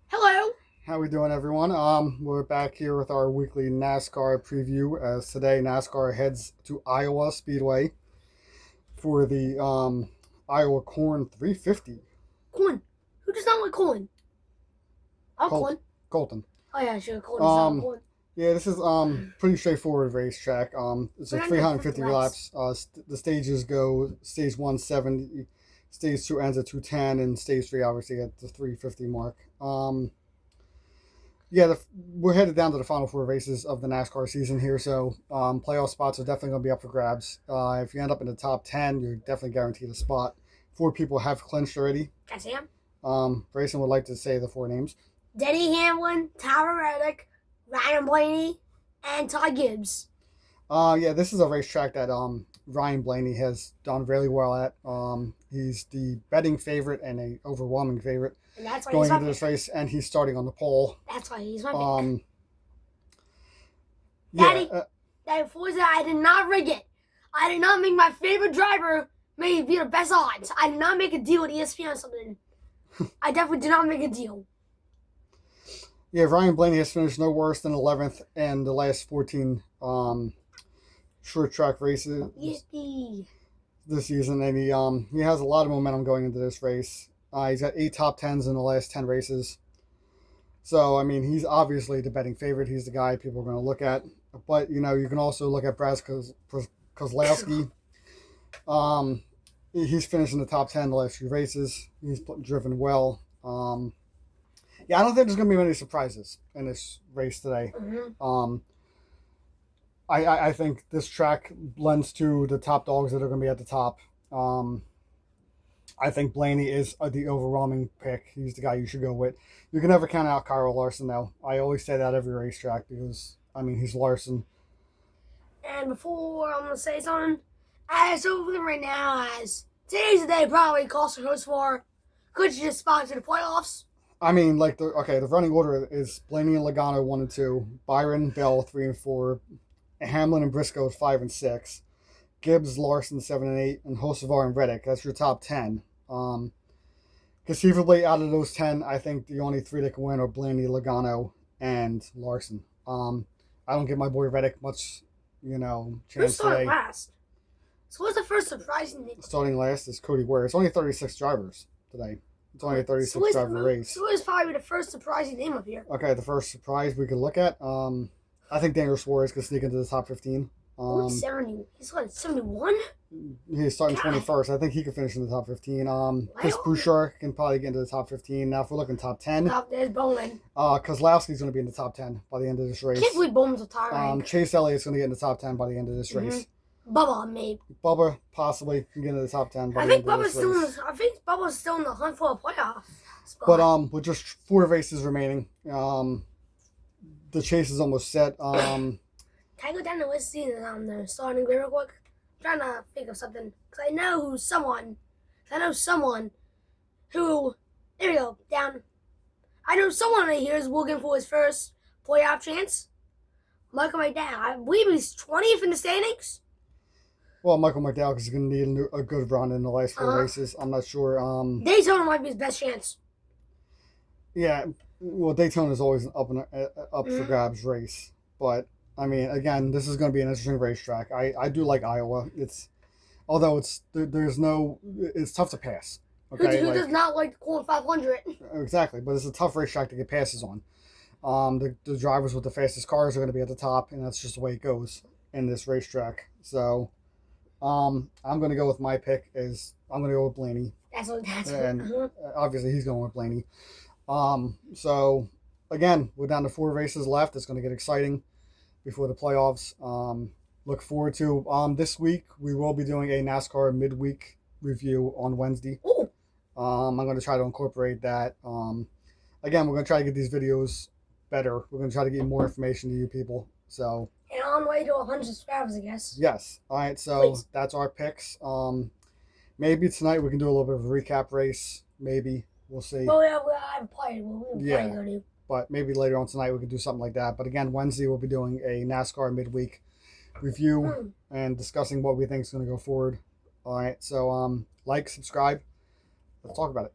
Hello. How we doing, everyone? We're back here with our weekly NASCAR preview. As today, NASCAR heads to Iowa Speedway for the Iowa Corn 350. Corn. Who does not like corn? I'm corn. Colton. Oh yeah, sure. Corn is not corn. Yeah, this is pretty straightforward racetrack. It's a 350 laps. The stages go stage 1 70, stage 2 ends at 210, and stage 3 obviously at the 350 mark. Yeah, we're headed down to the final 4 races of the NASCAR season here, so playoff spots are definitely going to be up for grabs. If you end up in the top 10, you're definitely guaranteed a spot. 4 people have clinched already. Yes, I am. Grayson would like to say the 4 names. Denny Hamlin, Tyler Reddick, Ryan Blaney, and Todd Gibbs. Yeah, this is a racetrack that Ryan Blaney has done really well at. He's the betting favorite and an overwhelming favorite And that's why going he's my into this race, and he's starting on the pole. That's why he's my pick. Yeah, Daddy, before that, I did not rig it. I did not make my favorite driver maybe be the best odds. I did not make a deal with ESPN or something. I definitely did not make a deal. Yeah, Ryan Blaney has finished no worse than 11th in the last 14 short track races this season, and he has a lot of momentum going into this race. He's got 8 top 10s in the last 10 races. So, I mean, he's obviously the betting favorite. He's the guy people are going to look at. But, you know, you can also look at Brad Keselowski. He's finished in the top 10 the last few races. He's driven well. Yeah, I don't think there's going to be many surprises in this race today. Mm-hmm. I think this track blends to the top dogs that are going to be at the top. I think Blaney is the overwhelming pick. He's the guy you should go with. You can never count out Kyle Larson, though. I always say that every racetrack because, I mean, he's Larson. And before I'm going to say something, as over right now, as today's the day probably calls for host for, could you just spot to the playoffs? I mean, like, the running order is Blaney and Logano 1 and 2, Byron, Bell 3 and 4, Hamlin and Briscoe 5 and 6, Gibbs, Larson 7 and 8, and Hocevar and Reddick. That's your top 10. Conceivably, out of those 10, I think the only 3 that can win are Blaney, Logano, and Larson. I don't give my boy Reddick much, chance Who's starting today. last? So what's the first surprising thing? Starting last is Cody Ware. It's only 36 drivers today. It's only a 36 driver race. So is probably the first surprising name up here. Okay, the first surprise we could look at. I think Daniel Suarez could sneak into the top 15. 70. He's what, 71? He's starting 21st. I think he could finish in the top 15. Chris Bouchard can probably get into the top 15. Now, if we're looking top 10, there's Bowman. Kozlowski's going to be in the top 10 by the end of this race. Can't believe Bowman's retiring. Chase Elliott's going to get in the top 10 by the end of this race. Bubba, maybe. Bubba possibly can get into the top 10 by I the think end of this race. I think Bubba's still in the hunt for a playoff spot. But with just 4 races remaining, the chase is almost set. Can I go down the list and the starting grid real quick? I'm trying to think of something. Because I know someone who, there we go, down. I know someone right here is looking for his first playoff chance. Michael McDowell. I believe he's 20th in the standings. Well, Michael McDowell is going to need a good run in the last 4 races. I'm not sure. Daytona might be his best chance. Yeah, well, Daytona is always an up for grabs race. But, I mean, again, this is going to be an interesting racetrack. I do like Iowa. It's tough to pass. Okay? Who does not like the Corn 500? Exactly, but it's a tough racetrack to get passes on. The drivers with the fastest cars are going to be at the top, and that's just the way it goes in this racetrack. So, I'm going to go with my pick. I'm going to go with Blaney. Obviously he's going with Blaney. So, again, we're down to 4 races left. It's going to get exciting before the playoffs. Look forward to this week. We will be doing a NASCAR midweek review on Wednesday. Ooh. I'm going to try to incorporate that. Again, we're going to try to get these videos better. We're going to try to get more information to you people. So, and on the way to 100 subscribers, I guess. Yes. All right. So That's our picks. Maybe tonight we can do a little bit of a recap race. Maybe we'll see. Well, I haven't played. Yeah. But maybe later on tonight we can do something like that. But again, Wednesday we'll be doing a NASCAR midweek review and discussing what we think is going to go forward. All right. So like, subscribe. Let's talk about it.